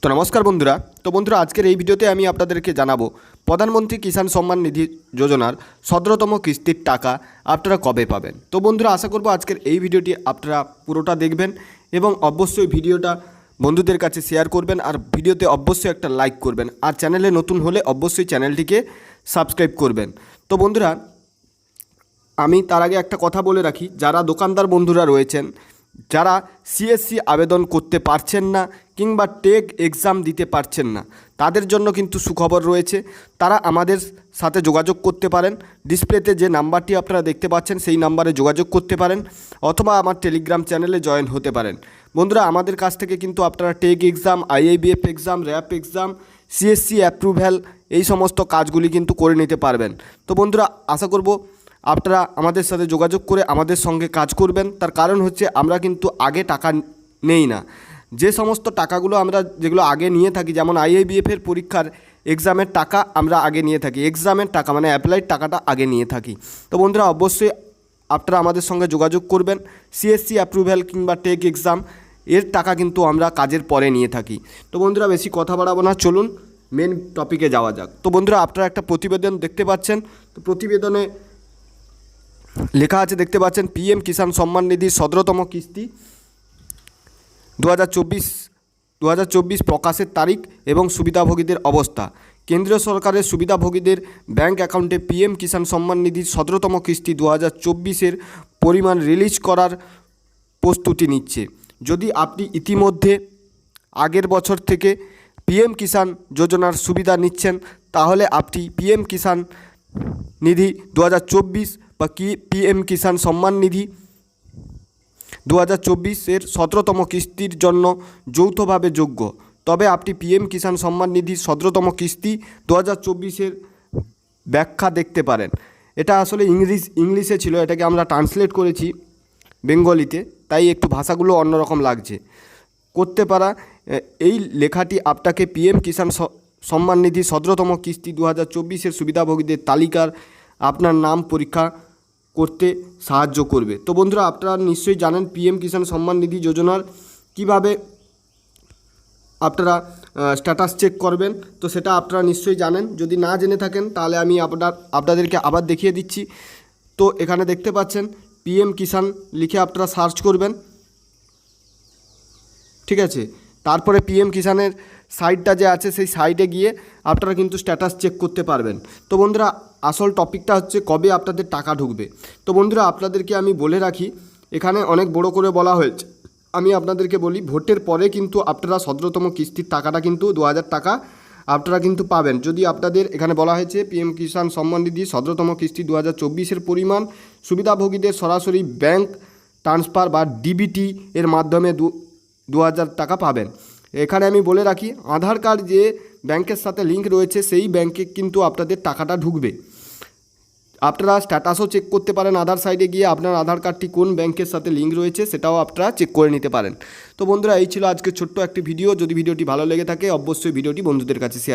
তো নমস্কার বন্ধুরা। আজকের এই ভিডিওতে আমি আপনাদেরকে জানাবো প্রধানমন্ত্রী কিষাণ সম্মান নিধি যোজনার 17তম কিস্তির টাকা আপনারা কবে পাবেন। তো বন্ধুরা, আশা করব আজকের এই ভিডিওটি আপনারা পুরোটা দেখবেন এবং অবশ্যই ভিডিওটা বন্ধুদের কাছে শেয়ার করবেন, আর ভিডিওতে অবশ্যই একটা লাইক করবেন, আর চ্যানেলে নতুন হলে অবশ্যই চ্যানেলটিকে সাবস্ক্রাইব করবেন। তো বন্ধুরা, আমি তার আগে একটা কথা বলে রাখি, যারা দোকানদার বন্ধুরা রয়েছেন, যারা সিএসসি আবেদন করতে পারছেন না কিংবা টেক এক্সাম দিতে পারছেন না, তাদের জন্য কিন্তু সুখবর রয়েছে। তারা আমাদের সাথে যোগাযোগ করতে পারেন। ডিসপ্লেতে যে নাম্বারটি আপনারা দেখতে পাচ্ছেন সেই নাম্বারে যোগাযোগ করতে পারেন, অথবা আমার টেলিগ্রাম চ্যানেলে জয়েন হতে পারেন। বন্ধুরা, আমাদের কাছ থেকে কিন্তু আপনারা টেক এক্সাম, আইআইবিএফ এক্সাম, র্যাপ এক্সাম, সিএসসি অ্যাপ্রুভ্যাল এই সমস্ত কাজগুলি কিন্তু করে নিতে পারবেন। তো বন্ধুরা, আশা করব আপনারা আমাদের সাথে যোগাযোগ করে আমাদের সঙ্গে কাজ করবেন। তার কারণ হচ্ছে আমরা কিন্তু আগে টাকা নেই না। যে সমস্ত টাকাগুলো আমরা যেগুলো আগে নিয়ে থাকি, যেমন আইআইবিএফের পরীক্ষার এক্সামের টাকা আমরা আগে নিয়ে থাকি, এক্সামের টাকা মানে অ্যাপ্লাইড টাকাটা আগে নিয়ে থাকি। তো বন্ধুরা, অবশ্যই আপনারা আমাদের সঙ্গে যোগাযোগ করবেন। সিএসসি অ্যাপ্রুভ্যাল কিংবা টেক এক্সাম এর টাকা কিন্তু আমরা কাজের পরে নিয়ে থাকি। তো বন্ধুরা, বেশি কথা বাড়াবো না, চলুন মেন টপিকে যাওয়া যাক। তো বন্ধুরা, আপনারা একটা প্রতিবেদন দেখতে পাচ্ছেন। তো প্রতিবেদনে লেখা আছে, দেখতে পাচ্ছেন, পিএম কিষাণ সম্মান নিধির 17তম কিস্তি 2024 প্রকাশের তারিখ এবং সুবিধাভোগীদের অবস্থা। কেন্দ্রীয় সরকারের সুবিধাভোগীদের ব্যাংক অ্যাকাউন্টে পিএম কিষাণ সম্মান নিধির 17তম কিস্তি 2024-এর পরিমাণ রিলিজ করার প্রস্তুতি নিচ্ছে। যদি আপনি ইতিমধ্যে আগের বছর থেকে পিএম কিষাণ যোজনার সুবিধা নিচ্ছেন, তাহলে আপনি পিএম কিষাণ নিধি 2024 বা পিএম কিষাণ সম্মান নিধি 2024-এর 17তম কিস্তির জন্য যৌথভাবে যোগ্য। তবে আপনি পিএম কিষাণ সম্মান নিধির 17তম কিস্তি 2024-এর ব্যাখ্যা দেখতে পারেন। এটা আসলে ইংলিশে ছিল, এটাকে আমরা ট্রান্সলেট করেছি বেঙ্গলিতে, তাই একটু ভাষাগুলো অন্যরকম লাগছে। করতে পারা এই লেখাটি আপনাকে পিএম কিষাণ সম্মান নিধি 17তম কিস্তি 2024-এর সুবিধাভোগীদের তালিকার আপনার নাম পরীক্ষা করতে সাহায্য করবে। তো বন্ধুরা, আপনারা নিশ্চয়ই জানেন পিএম কিষাণ সম্মান নিধি যোজনার কিভাবে আপনারা স্ট্যাটাস চেক করবেন। তো সেটা আপনারা নিশ্চয়ই জানেন। যদি না জেনে থাকেন তাহলে আমি আপনাদেরকে আবার দেখিয়ে দিচ্ছি। তো এখানে দেখতে পাচ্ছেন পিএম কিষাণ লিখে আপনারা সার্চ করবেন, ঠিক আছে। তারপরে পিএম কিষাণের সাইটটা যে আছে সেই সাইটে গিয়ে আপনারা কিন্তু স্ট্যাটাস চেক করতে পারবেন। তো বন্ধুরা, আসল টপিকটা হচ্ছে কবে আপনাদের টাকা ঢুকবে। তো বন্ধুরা, আপনাদেরকে আমি বলে রাখি, এখানে অনেক বড় করে বলা হয়েছে, আমি আপনাদেরকে বলি, ভোটের পরে কিন্তু আপনারা 17তম কিস্তির টাকাটা কিন্তু 2000 টাকা আপনারা কিন্তু পাবেন। যদি আপনাদের এখানে বলা হয়েছে পিএম কিষাণ সম্মান নিধি 17তম কিস্তি 2024-এর পরিমাণ সুবিধাভোগীদের সরাসরি ব্যাংক ট্রান্সফার বা ডিবিটি এর মাধ্যমে 2000 টাকা পাবেন। এখানে আমি বলে রাখি, আধার কার্ড যে ব্যাংকের সাথে লিঙ্ক রয়েছে সেই ব্যাংকে কিন্তু আপনাদের টাকাটা ঢুকবে। আপনারা স্ট্যাটাসও চেক করতে পারেন, আধার সাইডে গিয়ে আপনার আধার কার্ডটি কোন ব্যাংকের সাথে লিঙ্ক রয়েছে সেটাও আপনারা চেক করে নিতে পারেন। তো বন্ধুরা, এই ছিল আজকে ছোট্ট একটি ভিডিও। যদি ভিডিওটি ভালো লেগে থাকে অবশ্যই ভিডিওটি বন্ধুদের কাছে শেয়ার